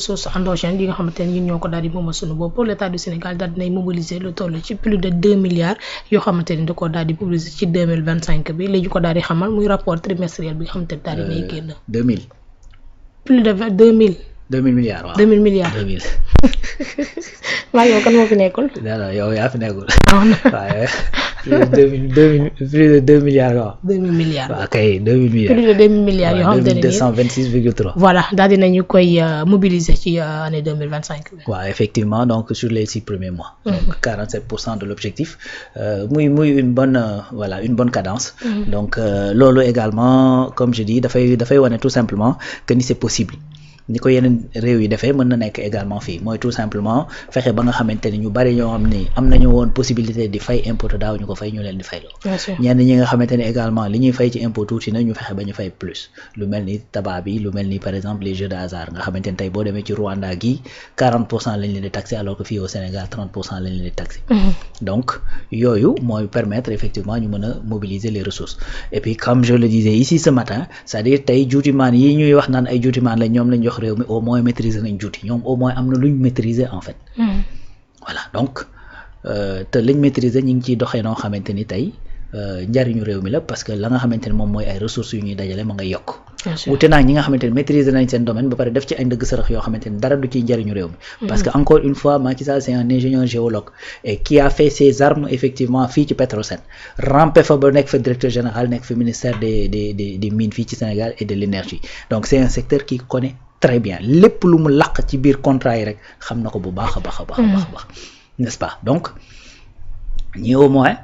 ressources endogènes yi nga xamante ne ñun ñoo ko daal di moomal sunu bopp l'État du Sénégal daal dinay mobiliser lu toll ci plus de 2 milliards yoo xamante ni da koo daal di mobiliser ci 2025 bi léegi ko daal di xamal muy rapport trimestriel bi nga xamante ne daal dinay génn. 2000. plus de 2000. 2000 milliards waaw 2000 milliards 2000. maa yow kan moo fi nekkul. non yow yaa fi nekkul. waaye plus de 2 milliards waaw. 2000 milliards. waaw kay 2000 milliards. plus de 2000 milliards yoo xamante ne 2226,3. voilà daal dinañu koy mobiliser ci année 2025 bi. waaw effectivement donc sur les 6 premiers mois. donc 47% de l'objectif muy une bonne une bonne cadence. donc loolu également comme je dis dafay wane tout simplement que ni c'est possible. ni ko yeneen réew yi defee mën na nekk également fii mooy tout simplement fexe ba nga xamante ni ñu bari ñoo xam ni am nañu woon possibilité di fay impôt daaw ñu ko fay ñu leen di fay loo ñenn ñi nga xamante ni également li ñuy fay ci impôt tuuti na ñu fexe ba ñu fay plus lu mel ni tabac bi lu mel ni par exemple les jeux de hasard nga xamante ni tey boo demee ci Rwanda gi 40% lañ leen di taxé alors que fii au Sénégal 30% lañ leen di taxé donc yooyu mooy permettre effectivement ñu mën a mobiliser les ressources et puis comme je le disais ici ce matin c'est-à-dire tey juutimaan yi ñuy wax naan ay juutimaan la ñoom lañ jox réew mi au moins maîtriser nañ juuti ñoom au moins am na luñ maîtriser en fait voilà donc te liñ maîtriser ñu ngi ciy doxee noo xamante ni tey njariñu réew mi la parce que la nga xamante ni moom mooy ay ressources yu ñuy dajale ma nga yokk wute naa ñi nga xamante ni maîtriser nañ seen domaine ba pare def ci ay ndëgg sërëx yoo xamante ni dara du ciy njariñu réew mi parce que encore une fois Macky Sall c'est un ingénieur géologue et qui a fait ses armes effectivement fii ci Petrosen rampé fa ba nekk fa directeur général nekk fa ministère des mines fii ci Sénégal et de l'énergie donc c'est un secteur qui connaît très bien lépp lu mu laq ci biir contrat yi rek xam na ko bu baax a baax a baax a baax n'est-ce pas donc ñi au moins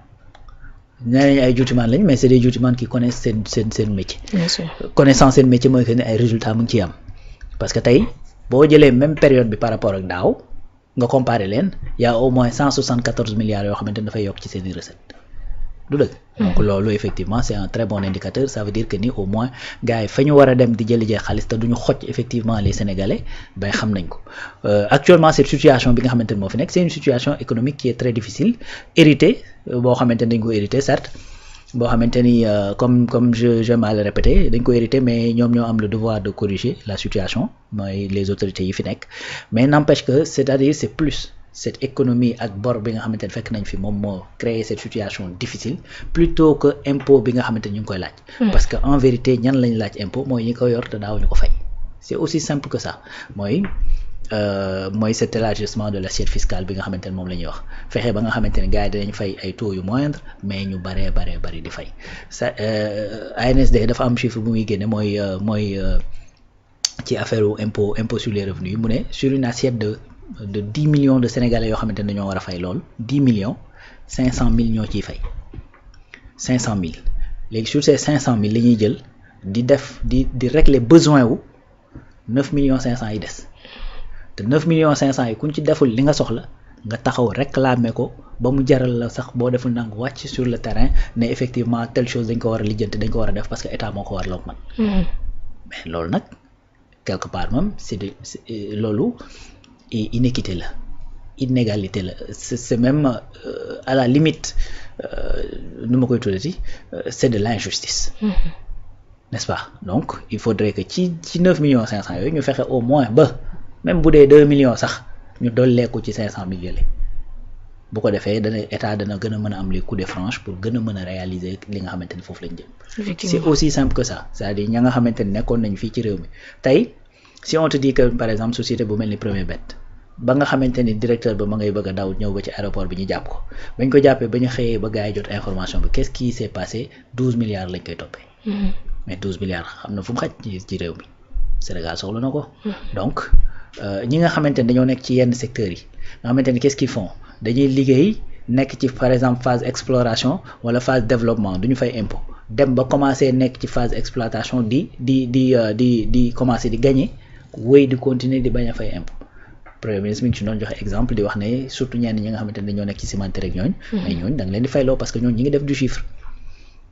nee nañu ay juutimaan lañ mais c'est des juutimaan qui connaissent seen métier. Bien sûr. Connaissant seen métier mooy que ne ay résultats mu ngi ciy am parce que tey boo jëlee même période bi par rapport ak daaw nga comparer leen y a au moins 174 milliards yoo xamante ne dafay yokk ci seen i recettes du dëgg. donc loolu effectivement c'est un très bon indicateur ça veut dire que ni au moins gars yi fa ñu war a dem di jëli jee xaalis te duñu xoj effectivement les Sénégalais bay xam nañ ko actuellement cette situation bi nga xamante ne moo fi nekk c'est une situation économique qui est très difficile héritée boo xamante ne dañ ko hérité certes boo xamante ni comme j'aime à le répéter dañ ko hérité mais ñoom ñoo am le devoir de corriger la situation mooy les autorités yi fi nekk mais n'empêche que c'est-à-dire c'est plus cette économie ak bor bi nga xamante ne fekk nañ fi moom moo créer cette situation difficile plutôt que impôt bi nga xamante ni ñu ngi koy laaj parce que en vérité ñan lañ laaj impôt mooy ñi ko yor te daaw ñu ko fay c'est aussi simple que ça mooy cet élargissement de l'assiette fiscale bi nga xamante ne moom la ñuy wax fexe ba nga xamante ne gars yi dinañ fay ay taux yu moindre mais ñu bari di fay ça ANSD dafa am chiffre bu muy génne mooy ci affaire impôt sur les revenus yi mu ne sur une assiette de 10 millions de Sénégalais yoo xamante ne dañoo war a fay lool 10 millions 500 000 ñoo ciy fay 500 000 léegi sur ces 500 000 la ñuy jël di def di régler besoin wu 9 millions 500 yi des te 9 millions 500 yi kuñ ci deful li nga soxla nga taxaw réclamer ko ba mu jaral la sax boo deful nang wàcc sur le terrain ne effectivement telle chose dañ ko war a lijjanti dañ ko war a def parce que état moo ko war la man mais loolu nag quelque part même loolu inéquité la inégalité la c'est même à la limite nu ma koy tuddati c'est de l'injustice n'est-ce pas donc il faudrait que ci 9 millions 500 yooyu ñu fexe au moins ba même bu dee 2 millions sax ñu dolleeku ci 500 000 yële bu ko defee état dana gën a mën a am les coups de franche pour gën a mën a réaliser li nga xamante ni foofu lañ jëm c'est aussi simple que ça c'est-à-dire ña nga xamante ni nekkoon nañ fii ci réew mi tey si on te dit que par exemple société bu mel ni Premier Bet ba nga xamante ni directeur ba ma ngay bëgg a daw ñëw ba ci aéroport bi ñu jàpp ko bañ ko jàppee ba ñu xëyee ba gars yi jot information bi qu'est-ce qui s'est passé 12 milliards lañ koy toppee mais 12 milliards xam na fu mu xaj ci réew mi Sénégal soxla na ko donc ñi nga xamante ni dañoo nekk ci yenn secteurs yi nga xamante ni qu'est-ce qu'ils font dañuy liggéey nekk ci par exemple phase exploration wala phase développement duñu fay impôt dem ba commencer nekk ci phase exploitation di commencer di gagner wéy di continuer di bañ a fay impôt premier ministre mi ngi ci doon joxe exemple di wax ne surtout ñenn ñi nga xamante ne dañoo nekk ci cimenterie rek ñooñ mais ñooñ da nga leen di fayloo parce que ñooñ ñi ngi def du chiffre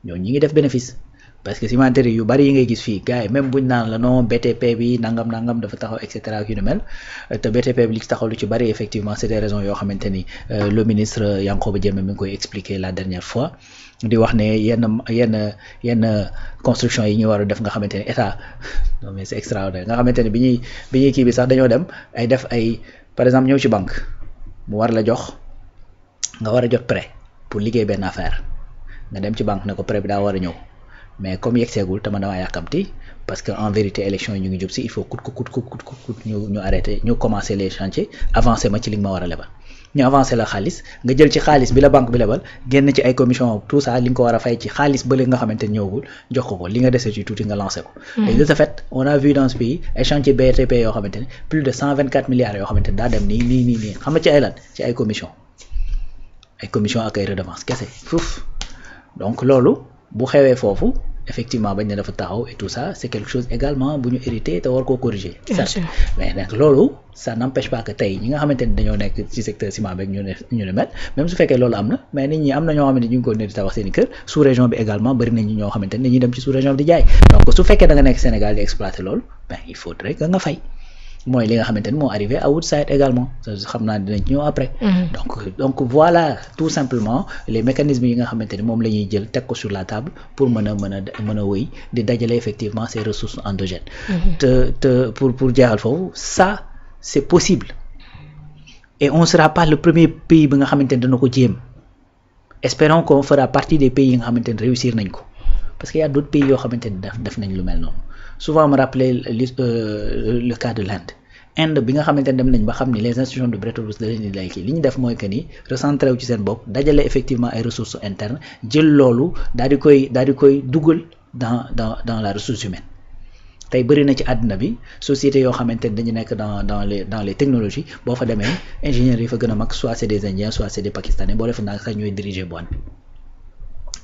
ñooñ ñi ngi def bénéfice parce que cimenterie yu bari yi ngay gis fii gars yi même buñ naan la non BTP bi nangam dafa taxaw et cetera ak yu ni mel te BTP bi li ci taxaw lu ci bari effectivement c'est des raisons yoo xamante ni le ministre Yankhoba Diémé mi ngi koy expliquer la dernière fois di wax ne yenn construction yi ñu war a def nga xamante ni état non mais c'est extraordinaire nga xamante ni bi ñuy kii bi sax dañoo dem ay def ay par exemple ñëw ci banque mu war la jox nga war a jot prêt pour liggéey benn affaire nga dem ci banque ne ko prêt bi daa war a ñëw mais comme yegseegul te man damaa yàkkamti parce que en vérité élection yi ñu ngi jub si il faut coûte ñu arrêté ñu commencer les chantiers avancer ma ci li nga ma war a lebal ñu avancer la xaalis nga jël ci xaalis bi la banque bi lebal génn ci ay commission tout ça li nga ko war a fay ci xaalis bële nga xamante ni ñëwagul jox ko li nga dese ci tuuti nga lancé ko. et de ce fait on a vu dans ce pays ay chantier BTP yoo xamante ni plus de 124 milliards yoo xamante ni daa dem nii xam nga ci ay lan ci ay commission ak ay redevance kese fuuf donc loolu bu xewee foofu effectivement bañ ne dafa taxaw et tout ça c'est quelque chose également bu ñu hérité te war koo corriger certes mais nag loolu ça n'empêche pas que tey ñi nga xamante ni dañoo nekk ci secteur ciment beeg ñu ne mel même su fekkee loolu am na mais nit ñi am na ñoo xamante ni ñu ngi ko ne di tabax seen i kër sous région bi également bëri nañ ñoo xamante ni dañuy dem ci sous région bi di jaay donc su fekkee da nga nekk Sénégal di exploiter loolu ben il faudrait que nga fay mooy li nga xamante ni moo arrivé à Woodside également xam naa dinañ ñëw après donc voilà tout simplement les mécanismes yi nga xamante ni moom la ñuy jël teg ko sur la table pour mën a wëy di dajale effectivement ces ressources endogènes te pour jeexal foofu ça c'est possible et on sera pas le premier pays bi nga xamante ni dana ko jéem espérons qu'on fera partie des pays yi nga xamante ni réussir nañ ko parce qu'il y a d'autres pays yoo xamante ni def nañ lu mel noonu souvent me rappeler le cas de l'Inde bi nga xamante ne dem nañ ba xam ni les institutions de Bretton Woods da leen di lay kii li ñu def mooy que ni recentré wu ci seen bopp dajale effectivement ay ressources internes jël loolu daal di koy dugal dans la ressource humaine tey bëri na ci àddina bi sociétés yoo xamante ne dañu nekk dans les technologies boo fa demee ingénieurs yi fa gën a mag soit c'est des Indiens soit c'est des Pakistanais boo def naa sax ñooy diriger boîte bi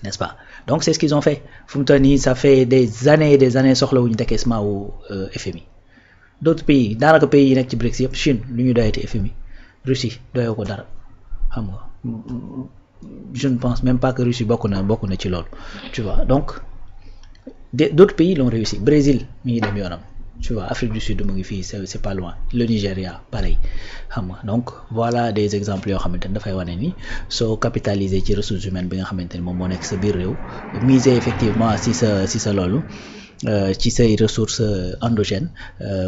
n'est-ce pas donc c'est ce qu'ils ont fait fu mu toll nii ça fait des années et des années soxlawuñu décaissement wu FMI d'autres pays daanaka pays yi nekk ci BRICS yëpp Chine lu ñu doyati FMI Russie doyoo ko dara xam nga je ne pense même pas que Russie bokk na ci loolu tu vois donc d'autres pays l'ont réussi Brésil mi ngi dem yoonam tu vois Afrique du Sud mu ngi fii c'est pas loin le Nigeria pareil xam nga donc voilà des exemples yoo xamante ni dafay wane ni soo capitaliser ci ressources humaines bi nga xamante ni moom moo nekk sa biir réew miser effectivement si sa loolu ci say ressources endogènes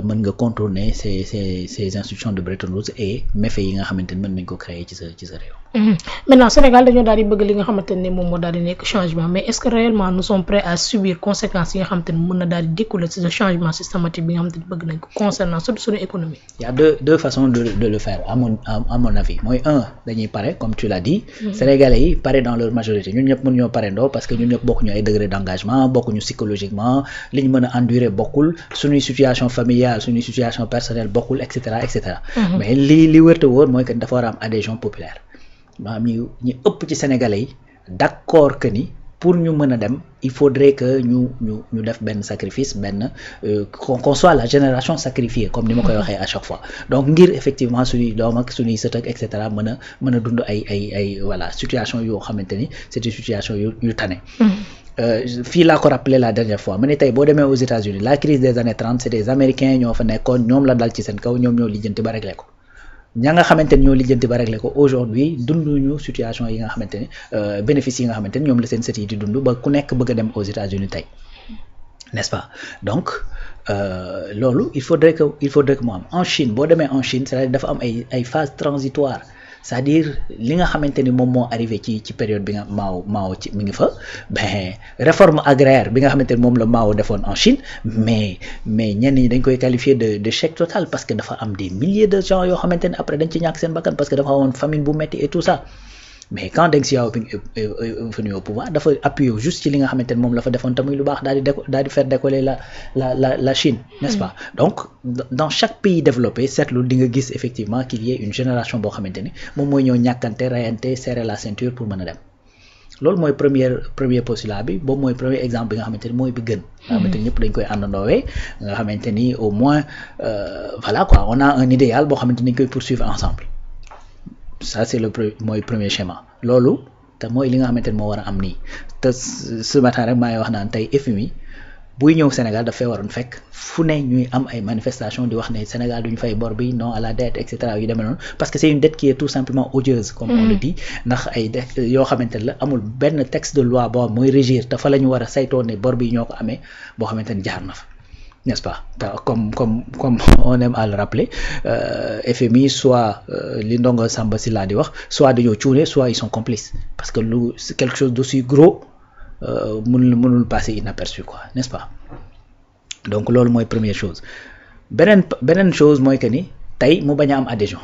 mën nga contourner ces institutions de Bretton Woods et méfaits yi nga xamante ni mën nañ ko créer ci sa réew. Maintenant Sénégal dañoo daal di bëgg li nga xamante ne moom moo daal di nekk changement mais est-ce que réellement nous sommes prêts à subir conséquences yi nga xamante ne mën na daal di découler ci ce changement systématique bi nga xamante ne bëgg nañ ko concernant surtout suñu économie. Il y a deux façons de le faire à mon avis mooy dañuy pare comme tu l'as dit. Sénégalais yi pare dans leur majorité ñun ñëpp mën ñoo parendoo parce que ñun ñëpp bokkuñu ay degré d'engagement bokkuñu psychologiquement li ñu mën a endurer bokkul suñuy situation familiale suñuy situation personnelle bokkul et cetera. mais li wërte wóor mooy que dafa war a am adhésion populaire. maanaam ñi ëpp ci Sénégalais yi d'accord que ni pour ñu mën a dem il faudrait que ñu def benn sacrifice qu'on soit la génération sacrifiée comme ni ma koy waxee à chaque fois donc ngir effectivement suñuy doom ak suñuy sët ak et cetera mën a dund ay voilà situation yoo xamante ni c'est des situations yu tane. fii laa ko rappelé la dernière fois ma ne tey boo demee aux États-Unis la crise des années 30 c'est des Américains ñoo fa nekkoon ñoom la dal ci seen kaw ñoom ñoo lijjanti ba réglé ko. ña nga xamante ni ñoo lijjanti ba réglé ko aujourd'hui dunduñu situation yi nga xamante ni bénéfices yi nga xamante ni ñoom la seen sët yi di dund ba ku nekk bëgg a dem aux États-Unis tey n'est-ce pas donc loolu il faudrait que mu am en Chine boo demee en Chine c'est-à-dire dafa am ay phases transitoires c'est-à-dire li nga xamante ni moom moo arrivé ci période bi nga Mao ci mi ngi fa réforme agraire bi nga xamante ni moom la Mao defoon en Chine mais ñenn ñi dañ koy qualifier de chèque total parce que dafa am des milliers de gens yoo xamante ni après dañ ci ñàkk seen bakkan parce que dafa amoon famine bu metti et tout ça mais quand Deng Xiaoping est venu au pouvoir dafa appuyer juste ci li nga xamante ni moom la fa defoon tamit lu baax daal di faire décoller la Chine n'est-ce pas donc dans chaque pays développé seetlu di nga gis effectivement qu'il y ait une génération boo xamante ni moom mooy ñëw ñàkkante rayante serrer la ceinture pour mën a dem loolu mooy premier postulat bi boobu mooy premier exemple bi nga xamante ni mooy bi gën nga xamante ni ñëpp dañ koy àndandoowee nga xamante ni au moins voilà quoi on a un idéal boo xamante ni dañ koy poursuivre ensemble ça c'est mooy premier schéma loolu te mooy li nga xamante ne moo war a am nii te ce matin rek maa ngi wax naan tey FMI buy ñëw Sénégal dafay waroon fekk fu ne ñuy am ay manifestations di wax ne Sénégal duñu fay bor bi non à la dette et cetera yu demee noonu parce que c'est une dette qui est tout simplement odieuse comme on le dit ndax ay dette yoo xamante ne la amul benn texte de loi boo mooy régir te fa la ñu war a saytoo ne bor bi ñoo ko amee boo xamante ne jaar na fa n'est-ce pas comme on aime à le rappeler FMI soit li ndongo Samba Sylla di wax soit dañoo cuune soit ils sont complices parce que c'est quelque chose d'aussi gros mënul passer inaperçu quoi n'est-ce pas donc loolu mooy première chose beneen chose mooy que ni tey mu bañ a am adhésion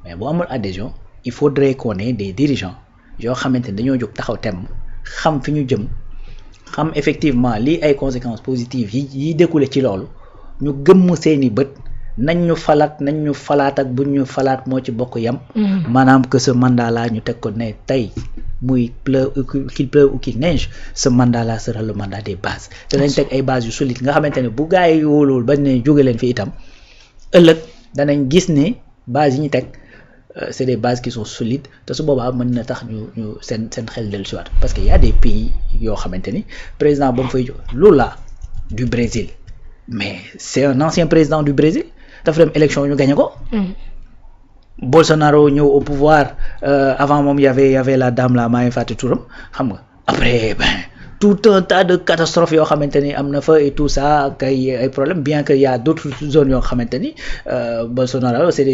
mais bu amul adhésion il faudrait qu'on ait des dirigeants yoo xamante ne dañoo jóg taxaw temm xam fi ñu jëm xam effectivement lii ay conséquences positives yi découlé ci loolu ñu gëmm seeni bët nañ ñu falaat ak buñ ñu falaat moo ci bokk yam maanaam que ce mandat là ñu teg ko ne tey muy qu'il pleuve ou qu'il neige ce mandat là sera le mandat des bases danañ teg ay bases yu solides nga xamante ne bu gars yi wóolul bañ ne jóge leen fi itam ëllëg danañ gis ne bases yi ñu teg c'est des bases qui sont solides te su boobaa mën na tax ñu seen xel dellu si waat parce que y a des pays yoo xamante ni président ba mu fay jóg Lula du Brésil mais c'est un ancien président du Brésil dafa dem élection ñu gagné ko Bolsonaro ñëw au pouvoir avant moom y avait la dame là maa ngi fàtte turam xam nga après tout un tas de catastrophes yoo xamante ni am na fa et tout ça ak ay problèmes bien que y a d'autres zones yoo xamante ni Bolsonaro c'est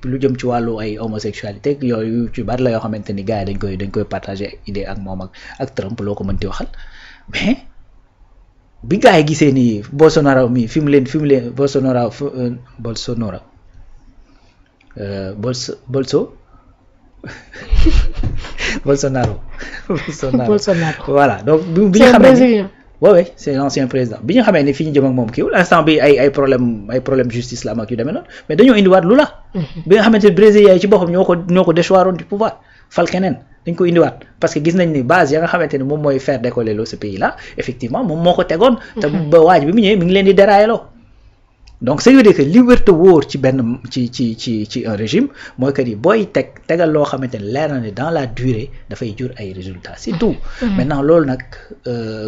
lu jëm ci wàllu ay homosexualité yooyu ci bari la yoo xamante ni gars yi dañ koy partager idée ak moom ak Trump loo ko mënti waxal mais bi gars yi gisee ni Bolsonaro mi fi mu leen Bolsonaro voilà donc bi ñu xamee oui c'est l'ancien président bi ñu xamee ni fi ñu jëm ak moom kiiwul instant bi ay problème justice la am ak yu demee noonu mais dañoo indiwaat Lula bi nga xamante ne Brésil yaay ci boppam ñoo ko déchoiroon du pouvoir fal keneen dañ ko indiwaat parce que gis nañ ni base ya nga xamante ne moom mooy faire décoller loo ce pays là effectivement moom moo ko tegoon te ba waaj bi mu ñëwee mi ngi leen di dérailler loo donc ça veut dire que li wérte wóor ci benn ci un régime mooy que ni booy tegal loo xamante ne leer na ne dans la durée dafay jur ay résultats c'est tout maintenant loolu nag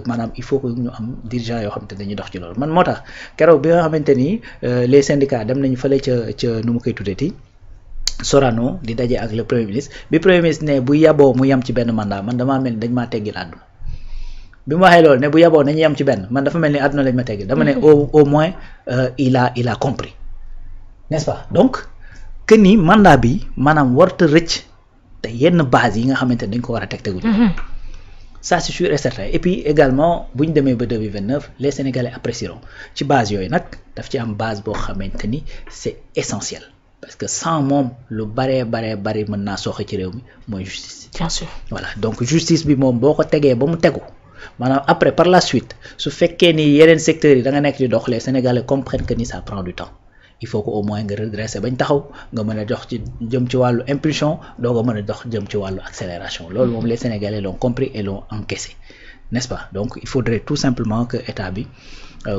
maanaam il faut que ñu am dirigeants yoo xamante ne dañuy dox ci loolu man moo tax keroog bi nga xamante ni les syndicats dem nañu fële ca nu mu koy tuddati Sorano di daje ak le premier ministre bi premier ministre ne bu yaboo mu yem ci benn mandat man damaa mel ni dañ maa teggil àdduna bi mu waxee loolu ne bu yaboo nañu yem ci benn man dafa mel ni àdduna lañ ma teggil dama ne au moins il a compris n'est-ce pas donc que ni mandat bi maanaam warta rëcc te yenn base yi nga xamante ne dañ ko war a teguñu ça c'est sûr et certain et puis également bu ñu demee ba 2029 les Sénégalais apprécieront ci base yooyu nag daf ci am base boo xamante ni c'est essentiel parce que sans moom lu bari mën naa sooxe ci réew mi mooy justice. Bien sûr. Voilà donc justice bi moom boo ko tegee ba mu tegu maanaam après par la suite su fekkee ni yeneen secteurs yi da nga nekk di dox les Sénégalais comprennent que ni ça prend du temps il faut que au moins nga redresser bañ taxaw nga mën a dox ci jëm ci wàllu impulsion doo nga mën a dox jëm ci wàllu accélération loolu moom les Sénégalais l'ont compris et l'ont encaissé n'est-ce pas donc il faudrait tout simplement que état bi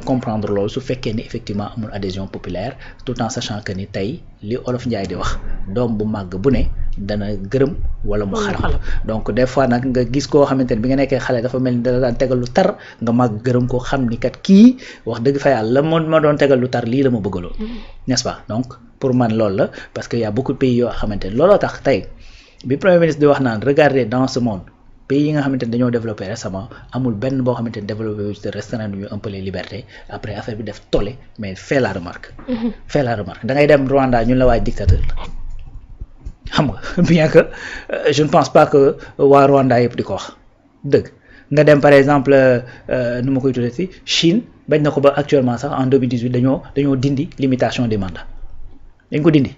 comprendre loolu su fekkee ni effectivement amul adhésion populaire tout en sachant que ni tey li Olof Njaay di wax doom bu màgg bu ne dana gërëm wala mu xaram donc des fois nag nga gis koo xamante ne bi nga nekkee xale dafa mel ni dana daan tegal lu tar nga màgg gërëm ko xam ni kat kii wax dëgg fa yàlla la ma doon tegal lu tar lii la ma bëggaloo n'est-ce pas donc pour man loolu la parce que y a beaucoup de pays yoo xamante ne looloo tax tey bi premier ministre di wax naan regardez dans ce monde pays yi nga xamante ne dañoo développé récemment amul benn boo xamante ne développé wu ci restreindre ñu un peu les libertés après affaire bi def tollé mais fait la remarque da ngay dem Rwanda ñun la waay dictateur la xam nga bien que je ne pense pas que waa Rwanda yëpp di ko wax dëgg nga dem par exemple nu ma koy tuddee ci Chine bañ na ko ba actuellement sax en 2018 dañoo dindi limitation des mandats dañ ko dindi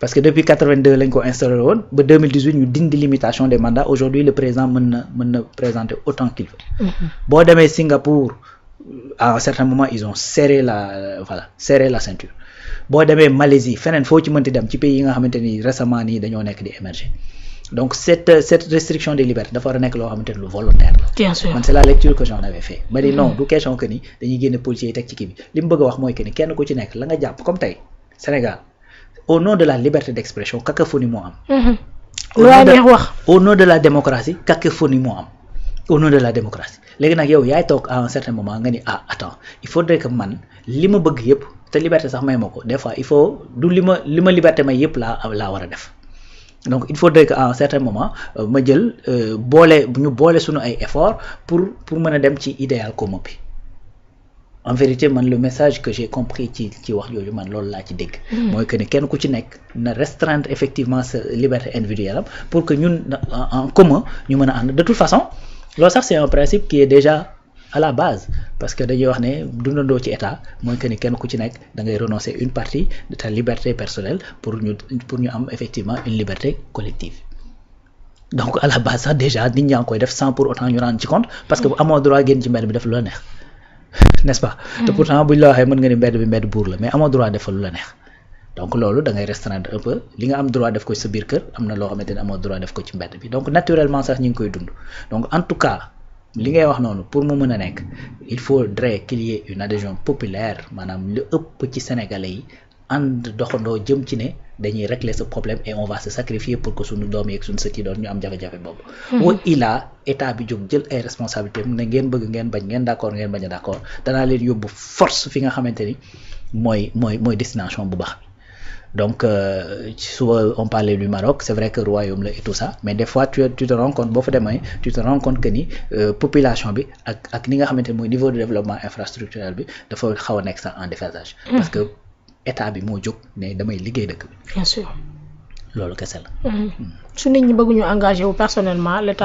parce que depuis 82 lañ ko installé woon ba 2018 ñu dindi limitation des mandats aujourd'hui le président mën na présenter autant qu'il veut boo demee Singapour à un certain moment ils ont serré la ceinture boo demee Malaisie feneen foo ci mënti dem ci pays yi nga xamante ni récemment nii dañoo nekk di émerger donc cette restriction des libertés dafa war a nekk loo xamante ni lu volontaire la. Bien sûr. man c'est la lecture que j'en avais fait ma di non du question que ni dañuy génne policiers yi teg ci kii bi li mu bëgg a wax mooy que ni kenn ku ci nekk la nga jàpp comme tey Sénégal au nom de la liberté d'expression cacophonie moo am au nom de la démocratie cacophonie moo am au nom de la démocratie léegi nag yow yaay toog à un certain moment nga ni attends il faudrait que man li ma bëgg yëpp te liberté sax may ma ko des fois il faut du li ma liberté may yëpp laa war a def donc il faudrait que à un certain moment ma jël ñu boole suñu ay effort pour mën a dem ci idéal commun bi en vérité man le message que j'ai compris ci wax jooju man loolu laa ci dégg mooy que ne kenn ku ci nekk na restreindre effectivement sa liberté individuelle am pour que ñun en commun ñu mën a ànd de toute façon loolu sax c'est un principe qui est déjà à la base parce que dañuy wax ne dundandoo ci état mooy que ni kenn ku ci nekk da ngay renoncer une partie de ta liberté personnelle pour ñu am effectivement une liberté collective donc à la base sax déjà nit ñaa ngi koy def sans pour autant ñu rendre ci compte parce que bu amoo droit génn ci mbedd bi def lu la neex n'est-ce pas te pourtant buñ la waxee mën nga ni mbedd bi mbedd buur la mais amoo droit def lu la neex donc loolu da ngay restreindre un peu li nga am droit def ko sa biir kër am na loo xamante ne amoo droit def ko ci mbedd bi donc naturellement sax ñu ngi koy dund donc en tout cas li ngay wax noonu pour mu mën a nekk il faudrait qu'il y ait une adhésion populaire maanaam lu ëpp ci sénégalais yi ànd doxandoo jëm ci ne dañuy régler ce problème et on va se sacrifier pour que suñu doom yeeg suñu sët yi doon ñu am jafe-jafe boobu. wa ilaa état bi jóg jël ay responsabilités ne ngeen bëgg ngeen bañ ngeen d'accord ngeen bañ a d'accord danaa leen yóbbu force fi nga xamante ni mooy destination bu baax bi. Donc, souvent on parlait du Maroc, c'est vrai que le royaume et tout ça, mais des fois tu te rends compte, tu te rends compte que ni population bi ak ni nga xamante ne mooy niveau de développement infrastructurel bi dafa xaw a nekk sax en déphasage. Parce que état bi moo jóg ne damay liggéey dëkk bi. Bien sûr. loolu kese la. su nit ñi bëgg ñu engagé wu personnellement l'état